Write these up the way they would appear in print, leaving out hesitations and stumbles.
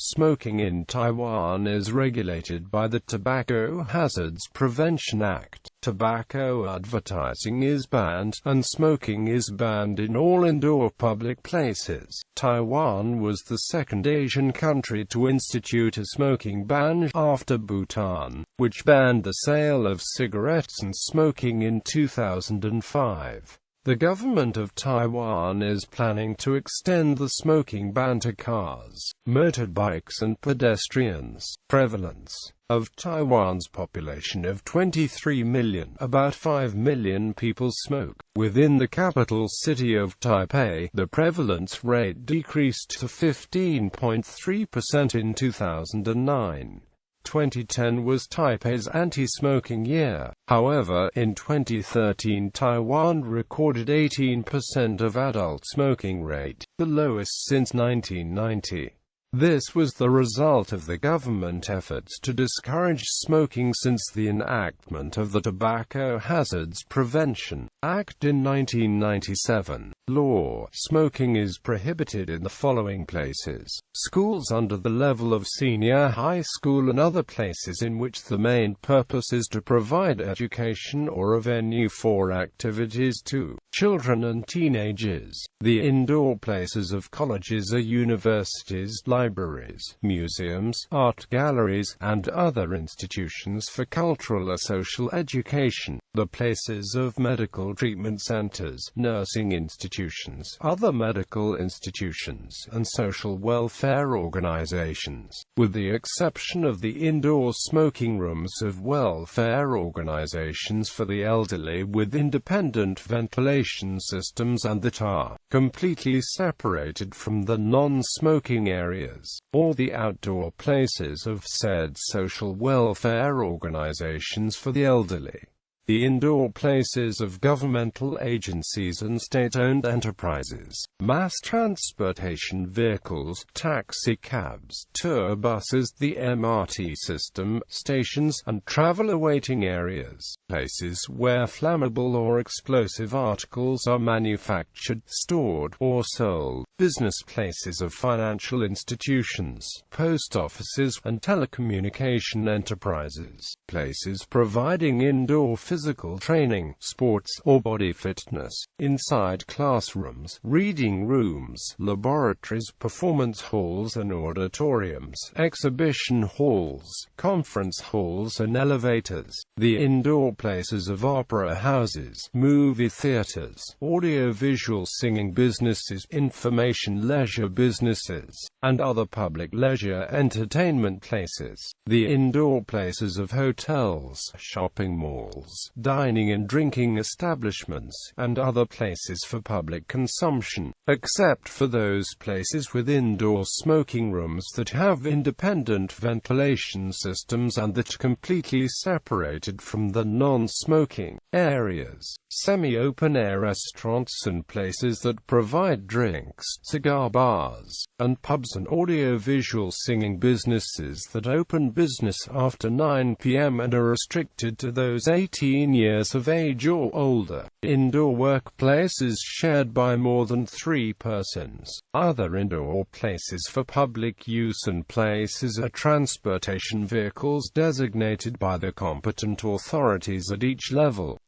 Smoking in Taiwan is regulated by the Tobacco Hazards Prevention Act. Tobacco advertising is banned, and smoking is banned in all indoor public places. Taiwan was the second Asian country to institute a smoking ban after Bhutan, which banned the sale of cigarettes and smoking in 2005. The government of Taiwan is planning to extend the smoking ban to cars, motorbikes and pedestrians. Prevalence of Taiwan's population of 23 million, about 5 million people smoke. Within the capital city of Taipei, the prevalence rate decreased to 15.3% in 2009. 2010 was Taipei's anti-smoking year. However, in 2013 Taiwan recorded 18% of adult smoking rate, the lowest since 1990. This was the result of the government efforts to discourage smoking since the enactment of the Tobacco Hazards Prevention Act in 1997. Law: smoking is prohibited in the following places: schools under the level of senior high school and other places in which the main purpose is to provide education or a venue for activities to children and teenagers. The indoor places of colleges or universities, libraries, museums, art galleries, and other institutions for cultural or social education. The places of medical treatment centers, nursing institutions, other medical institutions, and social welfare organizations, with the exception of the indoor smoking rooms of welfare organizations for the elderly with independent ventilation systems and that are completely separated from the non-smoking areas, or the outdoor places of said social welfare organizations for the elderly. The indoor places of governmental agencies and state-owned enterprises, mass transportation vehicles, taxi cabs, tour buses, the MRT system, stations, and traveler waiting areas, places where flammable or explosive articles are manufactured, stored, or sold, business places of financial institutions, post offices, and telecommunication enterprises, places providing indoor physical training, sports, or body fitness, inside classrooms, reading rooms, laboratories, performance halls and auditoriums, exhibition halls, conference halls and elevators, the indoor places of opera houses, movie theaters, audio-visual singing businesses, information leisure businesses, and other public leisure entertainment places, the indoor places of hotels, shopping malls, dining and drinking establishments, and other places for public consumption, except for those places with indoor smoking rooms that have independent ventilation systems and that are completely separated from the non-smoking areas. Semi-open-air restaurants and places that provide drinks, cigar bars, and pubs, and audio-visual singing businesses that open business after 9 p.m. and are restricted to those 18 years of age or older. Indoor workplaces shared by more than 3 persons. Other indoor places for public use and places are transportation vehicles designated by the competent authorities at each level.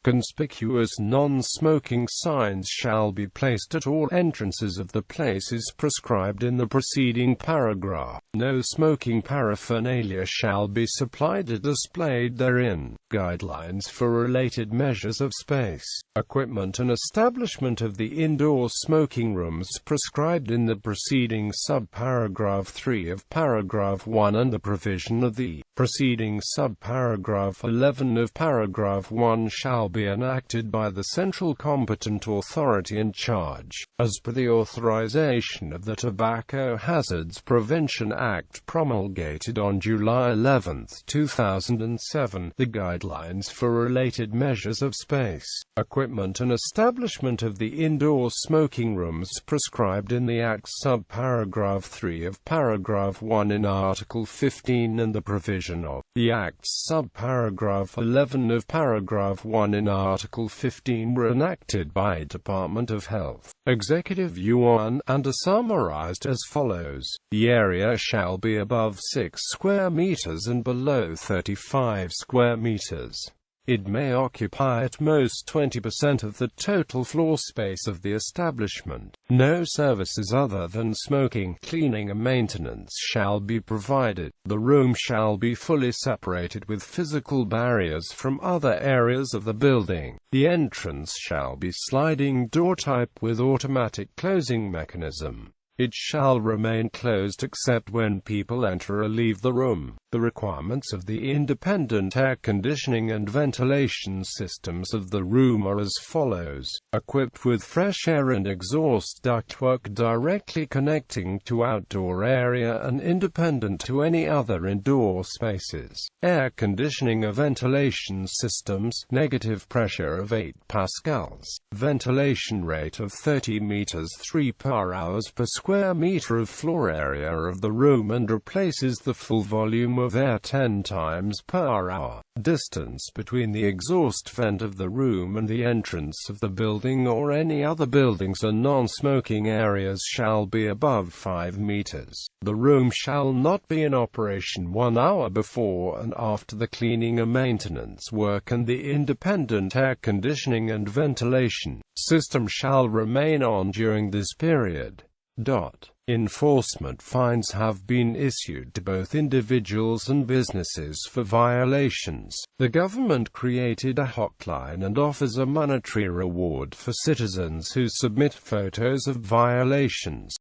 Conspicuous non-smoking signs shall be placed at all entrances of the places prescribed in the preceding paragraph. No smoking paraphernalia shall be supplied or displayed therein. Guidelines for related measures of space, equipment and establishment of the indoor smoking rooms prescribed in the preceding subparagraph 3 of paragraph 1 and the provision of the preceding subparagraph 11 of paragraph 1 shall be enacted by the central competent authority in charge, as per the authorization of the Tobacco Hazards Prevention Act promulgated on July 11, 2007. The guidelines for related measures of space, equipment and establishment of the indoor smoking rooms prescribed in the Act subparagraph 3 of paragraph 1 in Article 15 and the provision provision of the Act's subparagraph 11 of paragraph 1 in Article 15 were enacted by Department of Health, Executive Yuan, and are summarized as follows. The area shall be above 6 square meters and below 35 square meters. It may occupy at most 20% of the total floor space of the establishment. No services other than smoking, cleaning and maintenance shall be provided. The room shall be fully separated with physical barriers from other areas of the building. The entrance shall be sliding door type with automatic closing mechanism. It shall remain closed except when people enter or leave the room. The requirements of the independent air conditioning and ventilation systems of the room are as follows. Equipped with fresh air and exhaust ductwork directly connecting to outdoor area and independent to any other indoor spaces. Air conditioning or ventilation systems, negative pressure of 8 pascals. Ventilation rate of 30 meters 3 per hours per square meter of floor area of the room and replaces the full volume of air 10 times per hour. Distance between the exhaust vent of the room and the entrance of the building or any other buildings or non-smoking areas shall be above 5 meters. The room shall not be in operation 1 hour before and after the cleaning and maintenance work, and the independent air conditioning and ventilation system shall remain on during this period. Enforcement fines have been issued to both individuals and businesses for violations. The government created a hotline and offers a monetary reward for citizens who submit photos of violations.